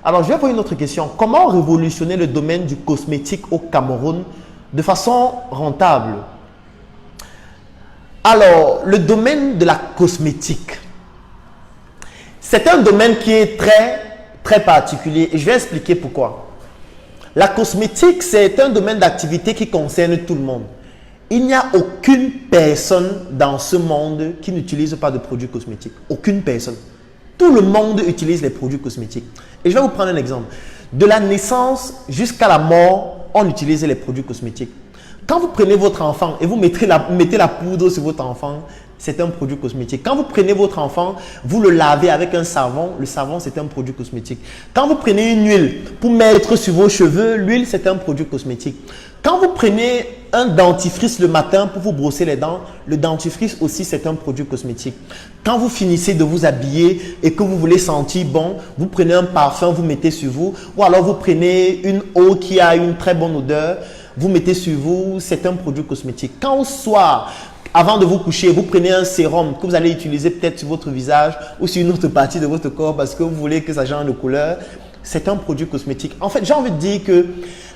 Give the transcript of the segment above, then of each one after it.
Alors, je vais poser une autre question. Comment révolutionner le domaine du cosmétique au Cameroun de façon rentable? Alors, le domaine de la cosmétique, c'est un domaine qui est très particulier et je vais expliquer pourquoi. La cosmétique, c'est un domaine d'activité qui concerne tout le monde. Il n'y a aucune personne dans ce monde qui n'utilise pas de produits cosmétiques. Aucune personne. Tout le monde utilise les produits cosmétiques. Et je vais vous prendre un exemple. De la naissance jusqu'à la mort, on utilise les produits cosmétiques. Quand vous prenez votre enfant et vous mettez la poudre sur votre enfant, c'est un produit cosmétique. Quand vous prenez votre enfant, vous le lavez avec un savon, le savon c'est un produit cosmétique. Quand vous prenez une huile pour mettre sur vos cheveux, l'huile c'est un produit cosmétique. Quand vous prenez un dentifrice le matin pour vous brosser les dents, le dentifrice aussi c'est un produit cosmétique. Quand vous finissez de vous habiller et que vous voulez sentir bon, vous prenez un parfum, vous mettez sur vous, ou alors vous prenez une eau qui a une très bonne odeur, vous mettez sur vous, c'est un produit cosmétique. Quand au soir, avant de vous coucher, vous prenez un sérum que vous allez utiliser peut-être sur votre visage ou sur une autre partie de votre corps parce que vous voulez que ça change de couleur, c'est un produit cosmétique. En fait, j'ai envie de dire que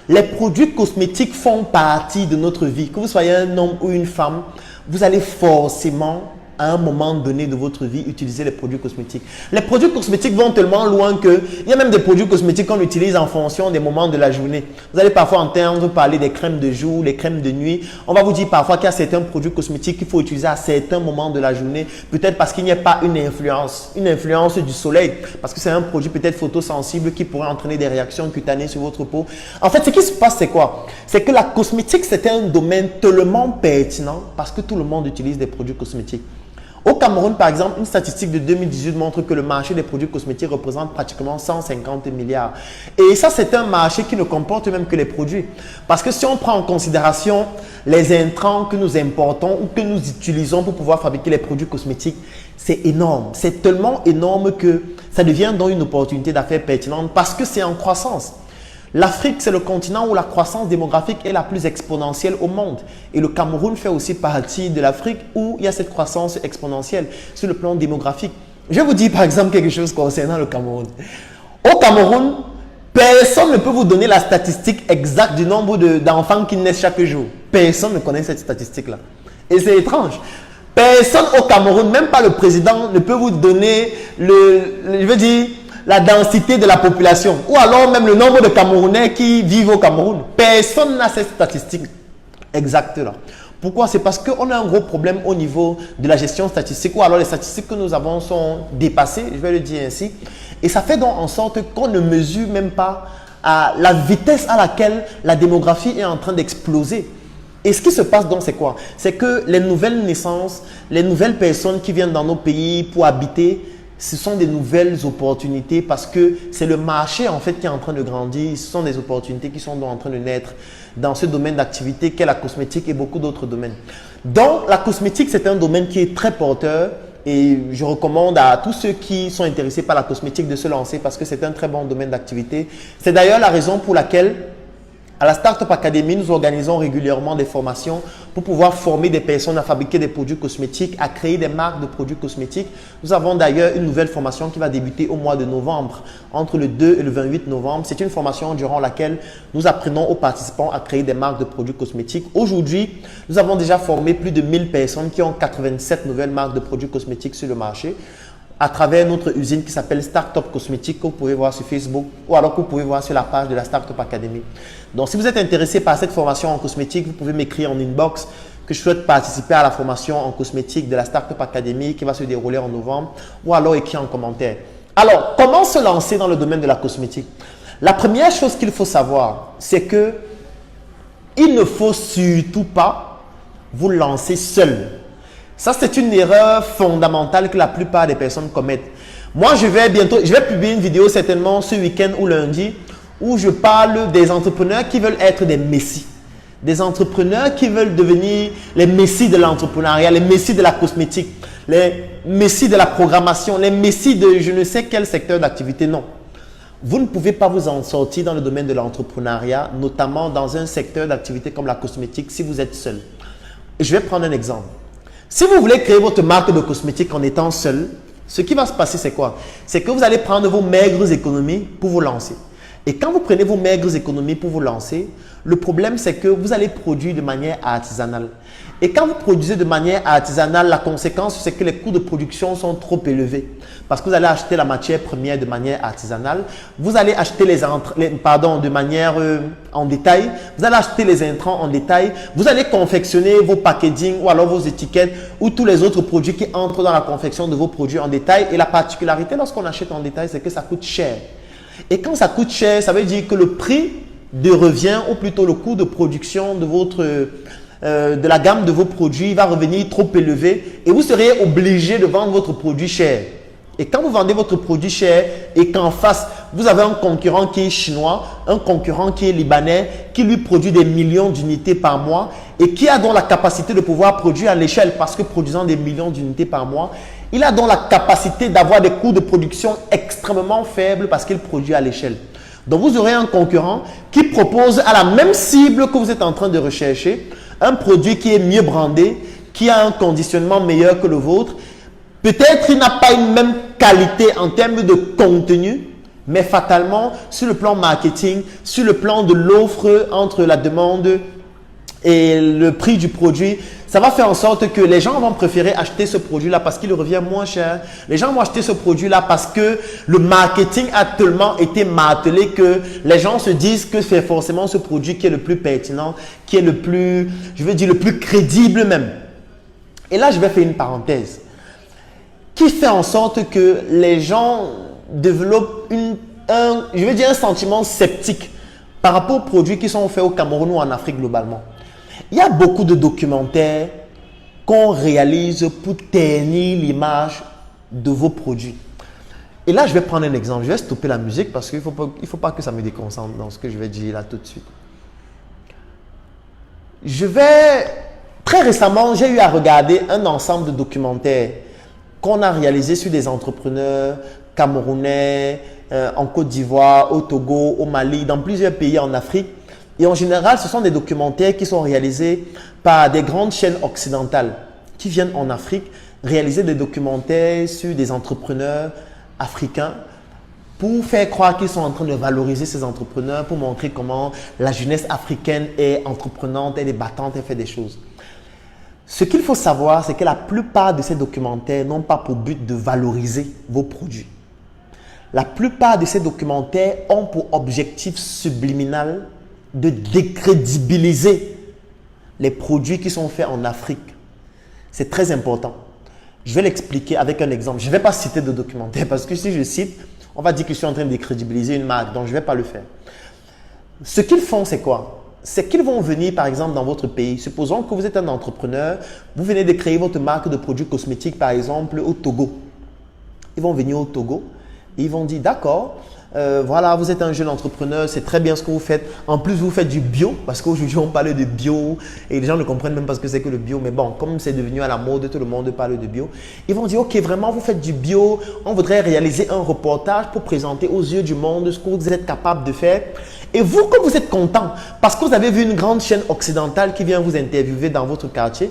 les produits cosmétiques font partie de notre vie. Que vous soyez un homme ou une femme, vous allez forcément, à un moment donné de votre vie, utiliser les produits cosmétiques. Les produits cosmétiques vont tellement loin qu'il y a même des produits cosmétiques qu'on utilise en fonction des moments de la journée. Vous allez parfois entendre parler des crèmes de jour, les crèmes de nuit. On va vous dire parfois qu'il y a certains produits cosmétiques qu'il faut utiliser à certains moments de la journée. Peut-être parce qu'il n'y a pas une influence du soleil. Parce que c'est un produit peut-être photosensible qui pourrait entraîner des réactions cutanées sur votre peau. En fait, ce qui se passe, c'est quoi? C'est que la cosmétique, c'est un domaine tellement pertinent parce que tout le monde utilise des produits cosmétiques. Au Cameroun, par exemple, une statistique de 2018 montre que le marché des produits cosmétiques représente pratiquement 150 milliards. Et ça, c'est un marché qui ne comporte même que les produits. Parce que si on prend en considération les intrants que nous importons ou que nous utilisons pour pouvoir fabriquer les produits cosmétiques, c'est énorme. C'est tellement énorme que ça devient donc une opportunité d'affaires pertinente parce que c'est en croissance. L'Afrique, c'est le continent où la croissance démographique est la plus exponentielle au monde. Et le Cameroun fait aussi partie de l'Afrique où il y a cette croissance exponentielle sur le plan démographique. Je vais vous dire par exemple quelque chose concernant le Cameroun. Au Cameroun, personne ne peut vous donner la statistique exacte du nombre d'enfants qui naissent chaque jour. Personne ne connaît cette statistique-là. Et c'est étrange. Personne au Cameroun, même pas le président, ne peut vous donner la densité de la population ou alors même le nombre de Camerounais qui vivent au Cameroun. Personne n'a cette statistique exacte-là. Pourquoi? C'est parce qu'on a un gros problème au niveau de la gestion statistique ou alors les statistiques que nous avons sont dépassées, je vais le dire ainsi. Et ça fait donc en sorte qu'on ne mesure même pas la vitesse à laquelle la démographie est en train d'exploser. Et ce qui se passe donc, c'est quoi? C'est que les nouvelles naissances, les nouvelles personnes qui viennent dans nos pays pour habiter, ce sont des nouvelles opportunités parce que c'est le marché en fait qui est en train de grandir. Ce sont des opportunités qui sont donc en train de naître dans ce domaine d'activité qu'est la cosmétique et beaucoup d'autres domaines. Donc, la cosmétique, c'est un domaine qui est très porteur et je recommande à tous ceux qui sont intéressés par la cosmétique de se lancer parce que c'est un très bon domaine d'activité. C'est d'ailleurs la raison pour laquelle à la Startup Academy, nous organisons régulièrement des formations pour pouvoir former des personnes à fabriquer des produits cosmétiques, à créer des marques de produits cosmétiques. Nous avons d'ailleurs une nouvelle formation qui va débuter au mois de novembre, entre le 2 et le 28 novembre. C'est une formation durant laquelle nous apprenons aux participants à créer des marques de produits cosmétiques. Aujourd'hui, nous avons déjà formé plus de 1000 personnes qui ont 87 nouvelles marques de produits cosmétiques sur le marché, à travers notre usine qui s'appelle Startup Cosmétique que vous pouvez voir sur Facebook ou alors que vous pouvez voir sur la page de la Startup Academy. Donc, si vous êtes intéressé par cette formation en cosmétique, vous pouvez m'écrire en inbox que je souhaite participer à la formation en cosmétique de la Startup Academy qui va se dérouler en novembre ou alors écrire en commentaire. Alors, comment se lancer dans le domaine de la cosmétique? La première chose qu'il faut savoir, c'est que il ne faut surtout pas vous lancer seul. Ça, c'est une erreur fondamentale que la plupart des personnes commettent. Moi, je vais publier une vidéo certainement ce week-end ou lundi où je parle des entrepreneurs qui veulent être des messies. Des entrepreneurs qui veulent devenir les messies de l'entrepreneuriat, les messies de la cosmétique, les messies de la programmation, les messies de je ne sais quel secteur d'activité. Non. Vous ne pouvez pas vous en sortir dans le domaine de l'entrepreneuriat, notamment dans un secteur d'activité comme la cosmétique, si vous êtes seul. Je vais prendre un exemple. Si vous voulez créer votre marque de cosmétique en étant seul, Ce qui va se passer, c'est quoi? C'est que vous allez prendre vos maigres économies pour vous lancer. Et quand vous prenez vos maigres économies pour vous lancer, le problème, c'est que vous allez produire de manière artisanale. Et quand vous produisez de manière artisanale, la conséquence, c'est que les coûts de production sont trop élevés. Parce que vous allez acheter la matière première de manière artisanale. Vous allez acheter de manière en détail. Vous allez acheter les intrants en détail. Vous allez confectionner vos packaging ou alors vos étiquettes ou tous les autres produits qui entrent dans la confection de vos produits en détail. Et la particularité lorsqu'on achète en détail, c'est que ça coûte cher. Et quand ça coûte cher, ça veut dire que le prix de revient ou plutôt le coût de production de la gamme de vos produits va revenir trop élevé et vous serez obligé de vendre votre produit cher. Et quand vous vendez votre produit cher et qu'en face, vous avez un concurrent qui est chinois, un concurrent qui est libanais, qui lui produit des millions d'unités par mois et qui a donc la capacité de pouvoir produire à l'échelle parce que produisant des millions d'unités par mois, il a donc la capacité d'avoir des coûts de production extrêmement faibles parce qu'il produit à l'échelle. Donc, vous aurez un concurrent qui propose à la même cible que vous êtes en train de rechercher un produit qui est mieux brandé, qui a un conditionnement meilleur que le vôtre. Peut-être il n'a pas une même qualité en termes de contenu, mais fatalement, sur le plan marketing, sur le plan de l'offre entre la demande et le prix du produit, ça va faire en sorte que les gens vont préférer acheter ce produit-là parce qu'il revient moins cher. Les gens vont acheter ce produit-là parce que le marketing a tellement été martelé que les gens se disent que c'est forcément ce produit qui est le plus pertinent, qui est le plus, je veux dire, le plus crédible même. Et là, je vais faire une parenthèse qui fait en sorte que les gens développent un sentiment sceptique par rapport aux produits qui sont faits au Cameroun ou en Afrique globalement. Il y a beaucoup de documentaires qu'on réalise pour ternir l'image de vos produits. Et là, je vais prendre un exemple. Je vais stopper la musique parce qu'il ne faut pas que ça me déconcentre dans ce que je vais dire là tout de suite. Très récemment, j'ai eu à regarder un ensemble de documentaires qu'on a réalisés sur des entrepreneurs camerounais, en Côte d'Ivoire, au Togo, au Mali, dans plusieurs pays en Afrique. Et en général, ce sont des documentaires qui sont réalisés par des grandes chaînes occidentales qui viennent en Afrique réaliser des documentaires sur des entrepreneurs africains pour faire croire qu'ils sont en train de valoriser ces entrepreneurs, pour montrer comment la jeunesse africaine est entreprenante, elle est battante, elle fait des choses. Ce qu'il faut savoir, c'est que la plupart de ces documentaires n'ont pas pour but de valoriser vos produits. La plupart de ces documentaires ont pour objectif subliminal de décrédibiliser les produits qui sont faits en Afrique. C'est très important. Je vais l'expliquer avec un exemple. Je ne vais pas citer de documentaire parce que si je cite, on va dire que je suis en train de décrédibiliser une marque. Donc, je ne vais pas le faire. Ce qu'ils font, c'est quoi? C'est qu'ils vont venir, par exemple, dans votre pays. Supposons que vous êtes un entrepreneur. Vous venez de créer votre marque de produits cosmétiques, par exemple, au Togo. Ils vont venir au Togo et ils vont dire, d'accord, voilà, vous êtes un jeune entrepreneur, c'est très bien ce que vous faites. En plus, vous faites du bio, parce qu'aujourd'hui, on parle de bio et les gens ne comprennent même pas ce que c'est que le bio. Mais bon, comme c'est devenu à la mode, tout le monde parle de bio. Ils vont dire, ok, vraiment, vous faites du bio. On voudrait réaliser un reportage pour présenter aux yeux du monde ce que vous êtes capable de faire. Et vous, comme vous êtes content, parce que vous avez vu une grande chaîne occidentale qui vient vous interviewer dans votre quartier,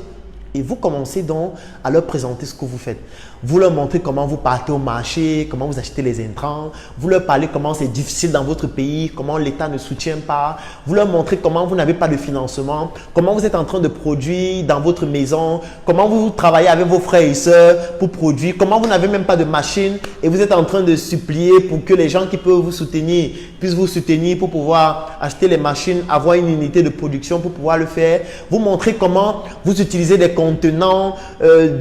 et vous commencez donc à leur présenter ce que vous faites. Vous leur montrez comment vous partez au marché, comment vous achetez les intrants. Vous leur parlez comment c'est difficile dans votre pays, comment l'État ne soutient pas. Vous leur montrez comment vous n'avez pas de financement, comment vous êtes en train de produire dans votre maison, comment vous travaillez avec vos frères et sœurs pour produire, comment vous n'avez même pas de machine et vous êtes en train de supplier pour que les gens qui peuvent vous soutenir puissent vous soutenir pour pouvoir acheter les machines, avoir une unité de production pour pouvoir le faire. Vous montrez comment vous utilisez des contenants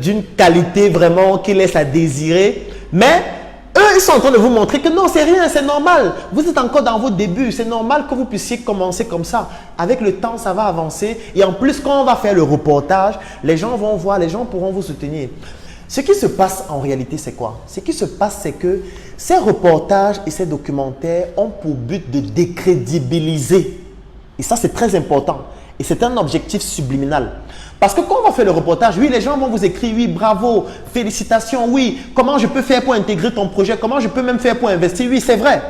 d'une qualité vraiment qui laisse à désirer. Mais eux, ils sont en train de vous montrer que non, c'est rien, c'est normal. Vous êtes encore dans vos débuts. C'est normal que vous puissiez commencer comme ça. Avec le temps, ça va avancer. Et en plus, quand on va faire le reportage, les gens vont voir, les gens pourront vous soutenir. Ce qui se passe en réalité, c'est quoi? Ce qui se passe, c'est que ces reportages et ces documentaires ont pour but de décrédibiliser. Et ça, c'est très important. Et c'est un objectif subliminal. Parce que quand on va faire le reportage, oui, les gens vont vous écrire, oui, bravo, félicitations, oui, comment je peux faire pour intégrer ton projet, comment je peux même faire pour investir, oui, c'est vrai.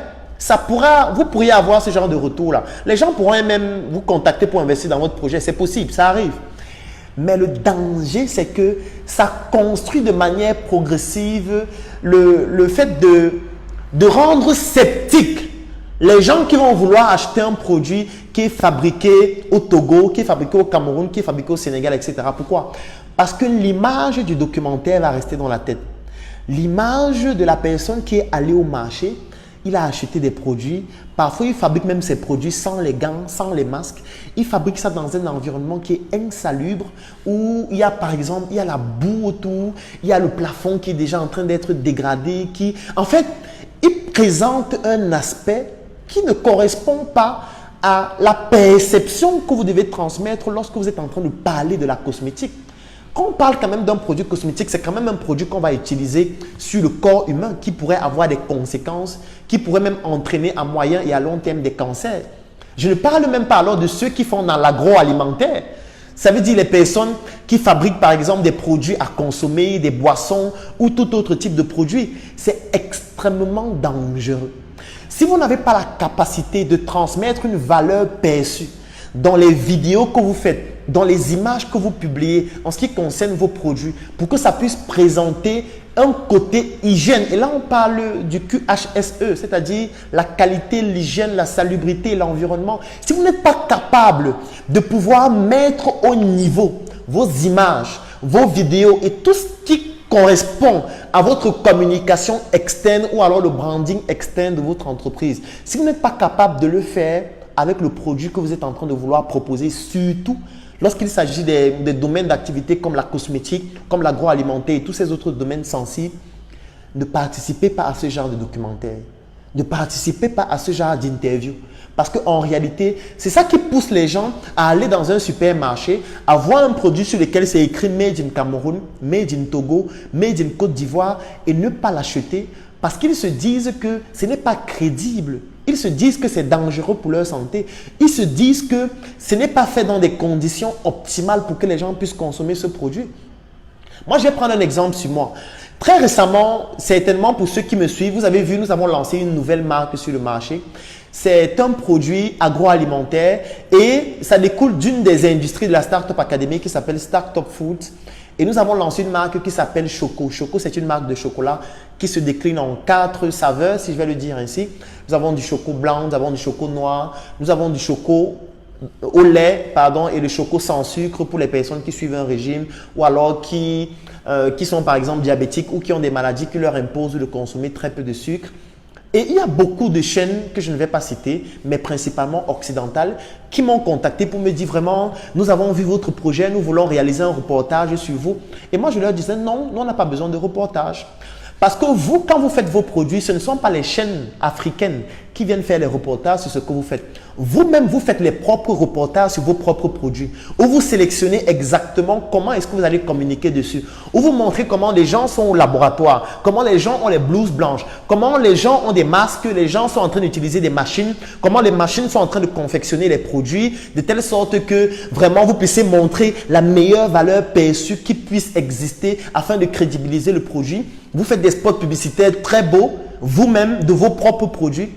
Vous pourriez avoir ce genre de retour-là. Les gens pourront même vous contacter pour investir dans votre projet, c'est possible, ça arrive. Mais le danger, c'est que ça construit de manière progressive le fait de rendre sceptique les gens qui vont vouloir acheter un produit qui est fabriqué au Togo, qui est fabriqué au Cameroun, qui est fabriqué au Sénégal, etc. Pourquoi? Parce que l'image du documentaire va rester dans la tête. L'image de la personne qui est allée au marché, il a acheté des produits. Parfois, il fabrique même ses produits sans les gants, sans les masques. Il fabrique ça dans un environnement qui est insalubre, où il y a par exemple, il y a la boue autour, il y a le plafond qui est déjà en train d'être dégradé. En fait, il présente un aspect qui ne correspond pas à la perception que vous devez transmettre lorsque vous êtes en train de parler de la cosmétique. Quand on parle quand même d'un produit cosmétique, c'est quand même un produit qu'on va utiliser sur le corps humain qui pourrait avoir des conséquences, qui pourrait même entraîner à moyen et à long terme des cancers. Je ne parle même pas alors de ceux qui font dans l'agroalimentaire. Ça veut dire les personnes qui fabriquent par exemple des produits à consommer, des boissons ou tout autre type de produit. C'est extrêmement dangereux. Si vous n'avez pas la capacité de transmettre une valeur perçue dans les vidéos que vous faites, dans les images que vous publiez en ce qui concerne vos produits, pour que ça puisse présenter un côté hygiène. Et là, on parle du QHSE, c'est-à-dire la qualité, l'hygiène, la salubrité, l'environnement. Si vous n'êtes pas capable de pouvoir mettre au niveau vos images, vos vidéos et tout ce qui correspond à votre communication externe ou alors le branding externe de votre entreprise, si vous n'êtes pas capable de le faire avec le produit que vous êtes en train de vouloir proposer, surtout lorsqu'il s'agit des domaines d'activité comme la cosmétique, comme l'agroalimentaire et tous ces autres domaines sensibles, ne participez pas à ce genre de documentaire. Ne participez pas à ce genre d'interview. Parce qu'en réalité, c'est ça qui pousse les gens à aller dans un supermarché, à voir un produit sur lequel c'est écrit Made in Cameroun, Made in Togo, Made in Côte d'Ivoire et ne pas l'acheter parce qu'ils se disent que ce n'est pas crédible. Ils se disent que c'est dangereux pour leur santé. Ils se disent que ce n'est pas fait dans des conditions optimales pour que les gens puissent consommer ce produit. Moi, je vais prendre un exemple sur moi. Très récemment, certainement pour ceux qui me suivent, vous avez vu, nous avons lancé une nouvelle marque sur le marché. C'est un produit agroalimentaire et ça découle d'une des industries de la Startup Academy qui s'appelle Startup Food. Et nous avons lancé une marque qui s'appelle Choco. Choco, c'est une marque de chocolat qui se décline en 4 saveurs, si je vais le dire ainsi. Nous avons du choco blanc, nous avons du choco noir, nous avons du choco au lait, et le choco sans sucre pour les personnes qui suivent un régime ou alors qui sont par exemple diabétiques ou qui ont des maladies qui leur imposent de consommer très peu de sucre. Et il y a beaucoup de chaînes que je ne vais pas citer, mais principalement occidentales, qui m'ont contacté pour me dire vraiment, nous avons vu votre projet, nous voulons réaliser un reportage sur vous. Et moi, je leur disais, non, nous, on n'a pas besoin de reportage. Parce que vous, quand vous faites vos produits, ce ne sont pas les chaînes africaines qui viennent faire les reportages sur ce que vous faites. Vous-même, vous faites les propres reportages sur vos propres produits. Où vous sélectionnez exactement comment est-ce que vous allez communiquer dessus. Où vous montrez comment les gens sont au laboratoire, comment les gens ont les blouses blanches, comment les gens ont des masques, les gens sont en train d'utiliser des machines, comment les machines sont en train de confectionner les produits, de telle sorte que vraiment vous puissiez montrer la meilleure valeur perçue qui puisse exister afin de crédibiliser le produit. Vous faites des spots publicitaires très beaux, vous-même, de vos propres produits.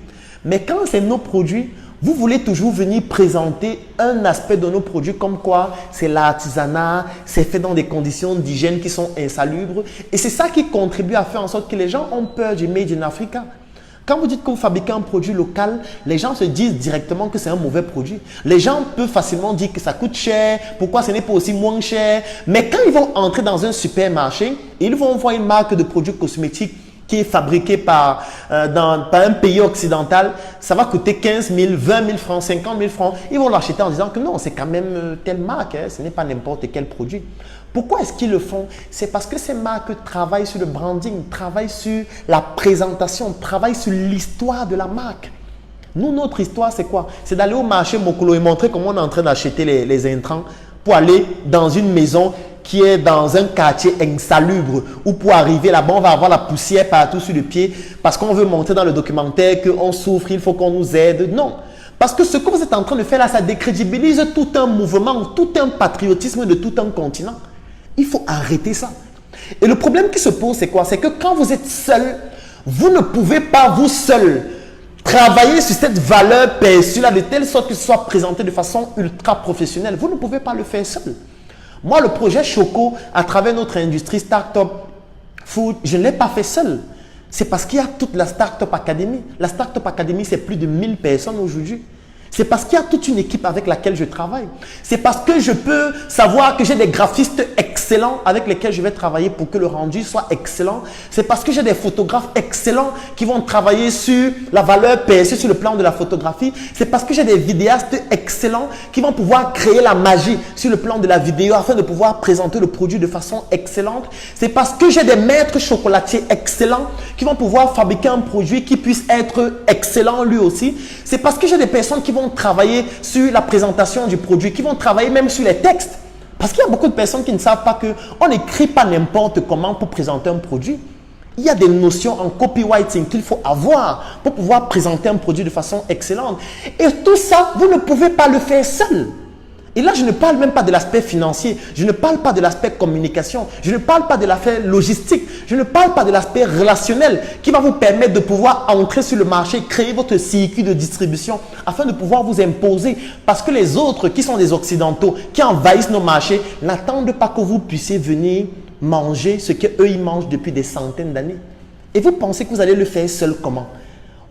Mais quand c'est nos produits, vous voulez toujours venir présenter un aspect de nos produits comme quoi c'est l'artisanat, c'est fait dans des conditions d'hygiène qui sont insalubres. Et c'est ça qui contribue à faire en sorte que les gens ont peur du Made in Africa. Quand vous dites que vous fabriquez un produit local, les gens se disent directement que c'est un mauvais produit. Les gens peuvent facilement dire que ça coûte cher, pourquoi ce n'est pas aussi moins cher. Mais quand ils vont entrer dans un supermarché, ils vont voir une marque de produits cosmétiques qui est fabriqué par un pays occidental, ça va coûter 15 000, 20 000 francs, 50 000 francs. Ils vont l'acheter en disant que non, c'est quand même telle marque, hein, ce n'est pas n'importe quel produit. Pourquoi est-ce qu'ils le font? C'est parce que ces marques travaillent sur le branding, travaillent sur la présentation, travaillent sur l'histoire de la marque. Nous, notre histoire, c'est quoi? C'est d'aller au marché Mokolo et montrer comment on est en train d'acheter les intrants pour aller dans une maison qui est dans un quartier insalubre où pour arriver là-bas, on va avoir la poussière partout sur le pied parce qu'on veut montrer dans le documentaire qu'on souffre, il faut qu'on nous aide. Non, parce que ce que vous êtes en train de faire là, ça décrédibilise tout un mouvement, tout un patriotisme de tout un continent. Il faut arrêter ça. Et le problème qui se pose, c'est quoi? C'est que quand vous êtes seul, vous ne pouvez pas vous seul travailler sur cette valeur perçue là de telle sorte que ce soit présenté de façon ultra professionnelle. Vous ne pouvez pas le faire seul. Moi, le projet Choco, à travers notre industrie Startup Food, je ne l'ai pas fait seul. C'est parce qu'il y a toute la Startup Academy. La Startup Academy, c'est plus de 1000 personnes aujourd'hui. C'est parce qu'il y a toute une équipe avec laquelle je travaille. C'est parce que je peux savoir que j'ai des graphistes excellents avec lesquels je vais travailler pour que le rendu soit excellent. C'est parce que j'ai des photographes excellents qui vont travailler sur la valeur perçue sur le plan de la photographie. C'est parce que j'ai des vidéastes excellents qui vont pouvoir créer la magie sur le plan de la vidéo afin de pouvoir présenter le produit de façon excellente. C'est parce que j'ai des maîtres chocolatiers excellents qui vont pouvoir fabriquer un produit qui puisse être excellent lui aussi. C'est parce que j'ai des personnes qui vont travailler sur la présentation du produit, qui vont travailler même sur les textes. Parce qu'il y a beaucoup de personnes qui ne savent pas qu'on n'écrit pas n'importe comment pour présenter un produit. Il y a des notions en copywriting qu'il faut avoir pour pouvoir présenter un produit de façon excellente. Et tout ça, vous ne pouvez pas le faire seul. Et là, je ne parle même pas de l'aspect financier, je ne parle pas de l'aspect communication, je ne parle pas de l'aspect logistique, je ne parle pas de l'aspect relationnel qui va vous permettre de pouvoir entrer sur le marché, créer votre circuit de distribution afin de pouvoir vous imposer. Parce que les autres qui sont des occidentaux, qui envahissent nos marchés, n'attendent pas que vous puissiez venir manger ce qu'eux ils mangent depuis des centaines d'années. Et vous pensez que vous allez le faire seul comment?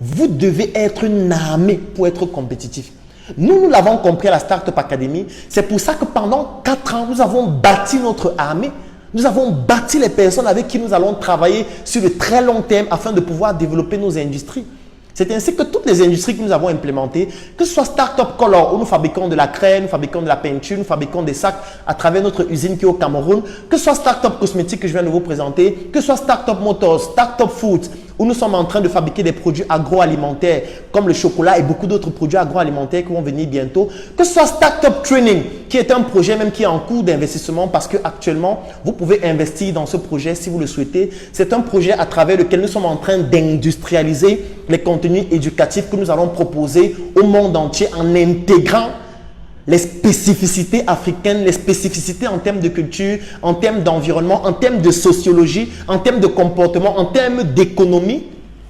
Vous devez être une armée pour être compétitif. Nous l'avons compris à la Startup Academy. C'est pour ça que pendant 4 ans, nous avons bâti notre armée. Nous avons bâti les personnes avec qui nous allons travailler sur le très long terme afin de pouvoir développer nos industries. C'est ainsi que toutes les industries que nous avons implémentées, que ce soit Startup Color, où nous fabriquons de la craie, nous fabriquons de la peinture, nous fabriquons des sacs à travers notre usine qui est au Cameroun, que ce soit Startup Cosmétique que je viens de vous présenter, que ce soit Startup Motors, Startup Food, où nous sommes en train de fabriquer des produits agroalimentaires comme le chocolat et beaucoup d'autres produits agroalimentaires qui vont venir bientôt. Que ce soit Startup Training, qui est un projet même qui est en cours d'investissement parce qu'actuellement, vous pouvez investir dans ce projet si vous le souhaitez. C'est un projet à travers lequel nous sommes en train d'industrialiser les contenus éducatifs que nous allons proposer au monde entier en intégrant les spécificités africaines, les spécificités en termes de culture, en termes d'environnement, en termes de sociologie, en termes de comportement, en termes d'économie.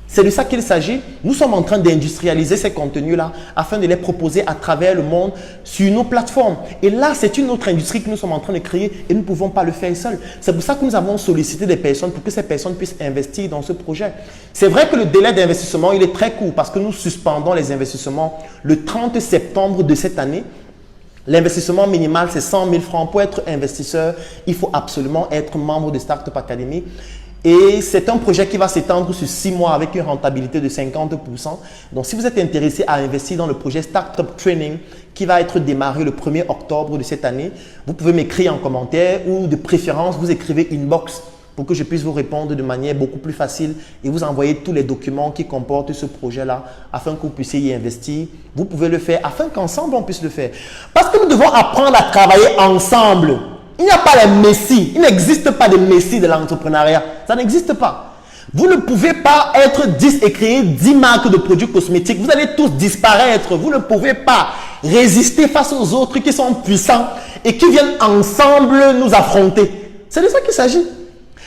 C'est de ça qu'il s'agit. Nous sommes en train d'industrialiser ces contenus-là afin de les proposer à travers le monde sur nos plateformes. Et là, c'est une autre industrie que nous sommes en train de créer et nous ne pouvons pas le faire seuls. C'est pour ça que nous avons sollicité des personnes pour que ces personnes puissent investir dans ce projet. C'est vrai que le délai d'investissement, il est très court parce que nous suspendons les investissements le 30 septembre de cette année. L'investissement minimal, c'est 100 000 francs. Pour être investisseur, il faut absolument être membre de Startup Academy. Et c'est un projet qui va s'étendre sur 6 mois avec une rentabilité de 50%. Donc, si vous êtes intéressé à investir dans le projet Startup Training qui va être démarré le 1er octobre de cette année, vous pouvez m'écrire en commentaire ou de préférence, vous écrivez inbox pour que je puisse vous répondre de manière beaucoup plus facile et vous envoyer tous les documents qui comportent ce projet-là afin que vous puissiez y investir. Vous pouvez le faire afin qu'ensemble on puisse le faire. Parce que nous devons apprendre à travailler ensemble. Il n'y a pas les messies. Il n'existe pas de messies de l'entrepreneuriat. Ça n'existe pas. Vous ne pouvez pas être 10 et créer 10 marques de produits cosmétiques. Vous allez tous disparaître. Vous ne pouvez pas résister face aux autres qui sont puissants et qui viennent ensemble nous affronter. C'est de ça qu'il s'agit.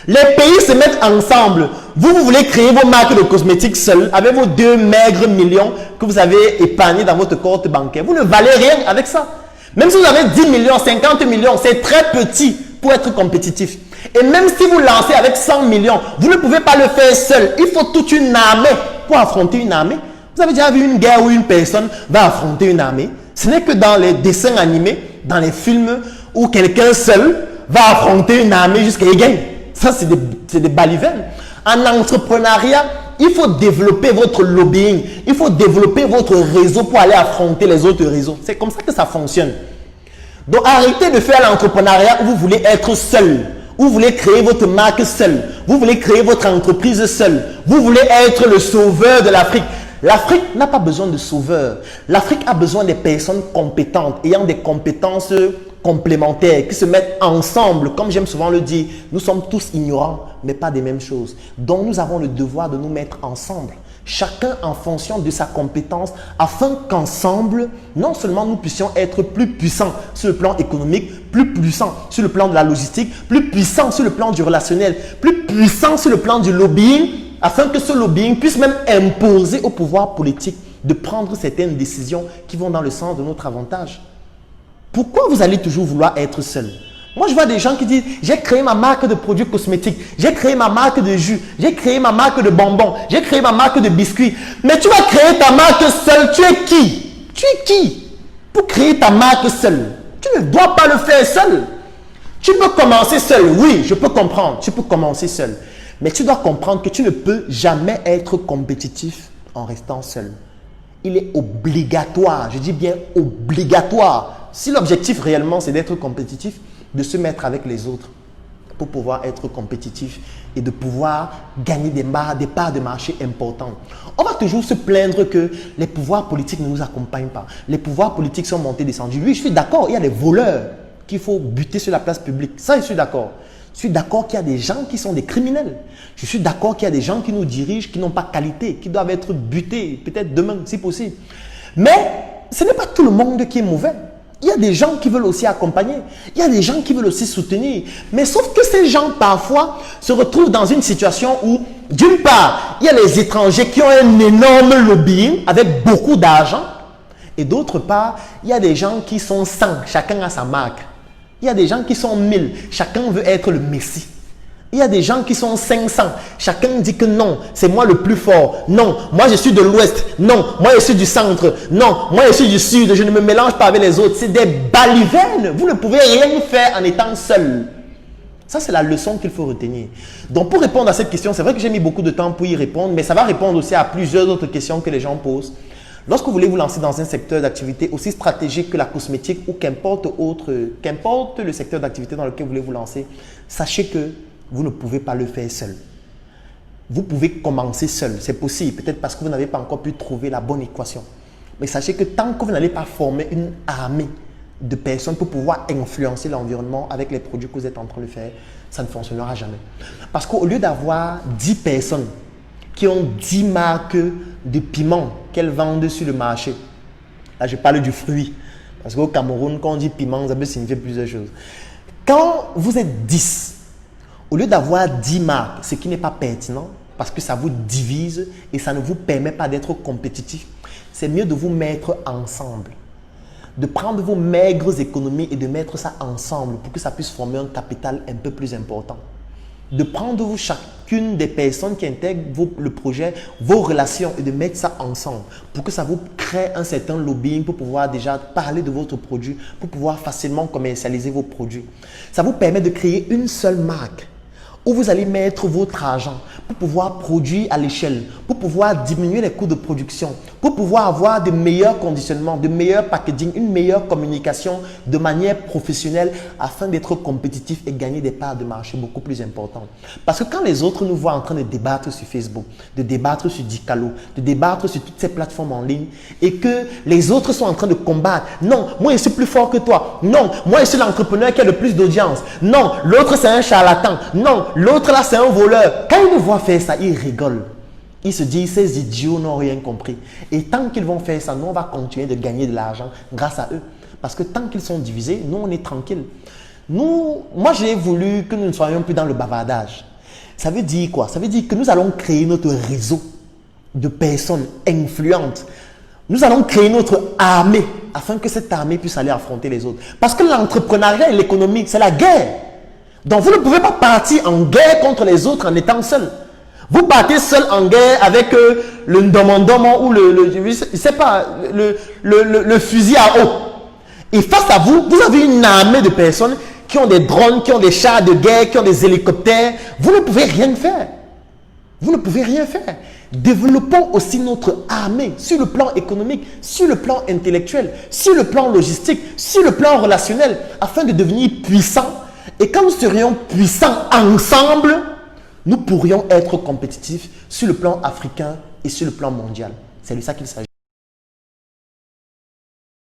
Les pays se mettent ensemble. Vous voulez créer vos marques de cosmétiques seuls avec vos 2 maigres millions que vous avez épargnés dans votre compte bancaire. Vous ne valez rien avec ça. Même si vous avez 10 millions, 50 millions, c'est très petit pour être compétitif. Et même si vous lancez avec 100 millions, vous ne pouvez pas le faire seul. Il faut toute une armée pour affronter une armée. Vous avez déjà vu une guerre où une personne va affronter une armée? Ce n'est que dans les dessins animés, dans les films, où quelqu'un seul va affronter une armée jusqu'à y gagner. Ça, c'est des balivernes. En entrepreneuriat, il faut développer votre lobbying. Il faut développer votre réseau pour aller affronter les autres réseaux. C'est comme ça que ça fonctionne. Donc, arrêtez de faire l'entrepreneuriat où vous voulez être seul. Où vous voulez créer votre marque seul. Vous voulez créer votre entreprise seul. Vous voulez être le sauveur de l'Afrique. L'Afrique n'a pas besoin de sauveurs. L'Afrique a besoin des personnes compétentes, ayant des compétences complémentaires, qui se mettent ensemble. Comme j'aime souvent le dire, nous sommes tous ignorants, mais pas des mêmes choses. Donc, nous avons le devoir de nous mettre ensemble, chacun en fonction de sa compétence, afin qu'ensemble, non seulement nous puissions être plus puissants sur le plan économique, plus puissants sur le plan de la logistique, plus puissants sur le plan du relationnel, plus puissants sur le plan du lobbying, afin que ce lobbying puisse même imposer au pouvoir politique de prendre certaines décisions qui vont dans le sens de notre avantage. Pourquoi vous allez toujours vouloir être seul? Moi, je vois des gens qui disent, j'ai créé ma marque de produits cosmétiques, j'ai créé ma marque de jus, j'ai créé ma marque de bonbons, j'ai créé ma marque de biscuits. Mais tu vas créer ta marque seule, tu es qui? Tu es qui pour créer ta marque seule? Tu ne dois pas le faire seul. Tu peux commencer seul, oui, je peux comprendre, tu peux commencer seul. Mais tu dois comprendre que tu ne peux jamais être compétitif en restant seul. Il est obligatoire, je dis bien obligatoire. Si l'objectif réellement c'est d'être compétitif, de se mettre avec les autres pour pouvoir être compétitif et de pouvoir gagner des parts de marché importantes. On va toujours se plaindre que les pouvoirs politiques ne nous accompagnent pas. Les pouvoirs politiques sont montés, descendus. Oui, je suis d'accord, il y a des voleurs qu'il faut buter sur la place publique. Ça, je suis d'accord. Je suis d'accord qu'il y a des gens qui sont des criminels. Je suis d'accord qu'il y a des gens qui nous dirigent, qui n'ont pas qualité, qui doivent être butés, peut-être demain, si possible. Mais ce n'est pas tout le monde qui est mauvais. Il y a des gens qui veulent aussi accompagner. Il y a des gens qui veulent aussi soutenir. Mais sauf que ces gens, parfois, se retrouvent dans une situation où, d'une part, il y a les étrangers qui ont un énorme lobbying avec beaucoup d'argent. Et d'autre part, il y a des gens qui sont 100, chacun a sa marque. Il y a des gens qui sont 1000, chacun veut être le Messie. Il y a des gens qui sont 500. Chacun dit que non, c'est moi le plus fort. Non, moi je suis de l'ouest. Non, moi je suis du centre. Non, moi je suis du sud. Je ne me mélange pas avec les autres. C'est des balivernes. Vous ne pouvez rien faire en étant seul. Ça, c'est la leçon qu'il faut retenir. Donc, pour répondre à cette question, c'est vrai que j'ai mis beaucoup de temps pour y répondre, mais ça va répondre aussi à plusieurs autres questions que les gens posent. Lorsque vous voulez vous lancer dans un secteur d'activité aussi stratégique que la cosmétique ou qu'importe le secteur d'activité dans lequel vous voulez vous lancer, sachez que vous ne pouvez pas le faire seul. Vous pouvez commencer seul, c'est possible, peut-être parce que vous n'avez pas encore pu trouver la bonne équation. Mais sachez que tant que vous n'allez pas former une armée de personnes pour pouvoir influencer l'environnement avec les produits que vous êtes en train de faire, ça ne fonctionnera jamais. Parce qu'au lieu d'avoir 10 personnes qui ont 10 marques de piment qu'elles vendent sur le marché, là je parle du fruit, parce qu'au Cameroun, quand on dit piment, ça peut signifier plusieurs choses. Quand vous êtes 10, au lieu d'avoir 10 marques, ce qui n'est pas pertinent, parce que ça vous divise et ça ne vous permet pas d'être compétitif, c'est mieux de vous mettre ensemble. De prendre vos maigres économies et de mettre ça ensemble pour que ça puisse former un capital un peu plus important. De prendre vous chacune des personnes qui intègrent le projet, vos relations et de mettre ça ensemble pour que ça vous crée un certain lobbying pour pouvoir déjà parler de votre produit, pour pouvoir facilement commercialiser vos produits. Ça vous permet de créer une seule marque où vous allez mettre votre argent pour pouvoir produire à l'échelle, pour pouvoir diminuer les coûts de production, pour pouvoir avoir de meilleurs conditionnements, de meilleurs packaging, une meilleure communication de manière professionnelle afin d'être compétitif et gagner des parts de marché beaucoup plus importantes. Parce que quand les autres nous voient en train de débattre sur Facebook, de débattre sur Dicalo, de débattre sur toutes ces plateformes en ligne et que les autres sont en train de combattre, non, moi je suis plus fort que toi, non, moi je suis l'entrepreneur qui a le plus d'audience, non, l'autre c'est un charlatan, non, l'autre là c'est un voleur. Quand ils nous voient faire ça, ils rigolent. Ils se disent, ces idiots n'ont rien compris. Et tant qu'ils vont faire ça, nous on va continuer de gagner de l'argent grâce à eux. Parce que tant qu'ils sont divisés, nous on est tranquille. Moi j'ai voulu que nous ne soyons plus dans le bavardage. Ça veut dire quoi? Ça veut dire que nous allons créer notre réseau de personnes influentes. Nous allons créer notre armée afin que cette armée puisse aller affronter les autres. Parce que l'entrepreneuriat et l'économie, c'est la guerre. Donc, vous ne pouvez pas partir en guerre contre les autres en étant seul. Vous partez seul en guerre avec le ndomondomo ou le fusil à eau. Et face à vous, vous avez une armée de personnes qui ont des drones, qui ont des chars de guerre, qui ont des hélicoptères. Vous ne pouvez rien faire. Vous ne pouvez rien faire. Développons aussi notre armée sur le plan économique, sur le plan intellectuel, sur le plan logistique, sur le plan relationnel, afin de devenir puissants. Et quand nous serions puissants ensemble, nous pourrions être compétitifs sur le plan africain et sur le plan mondial. C'est de ça qu'il s'agit.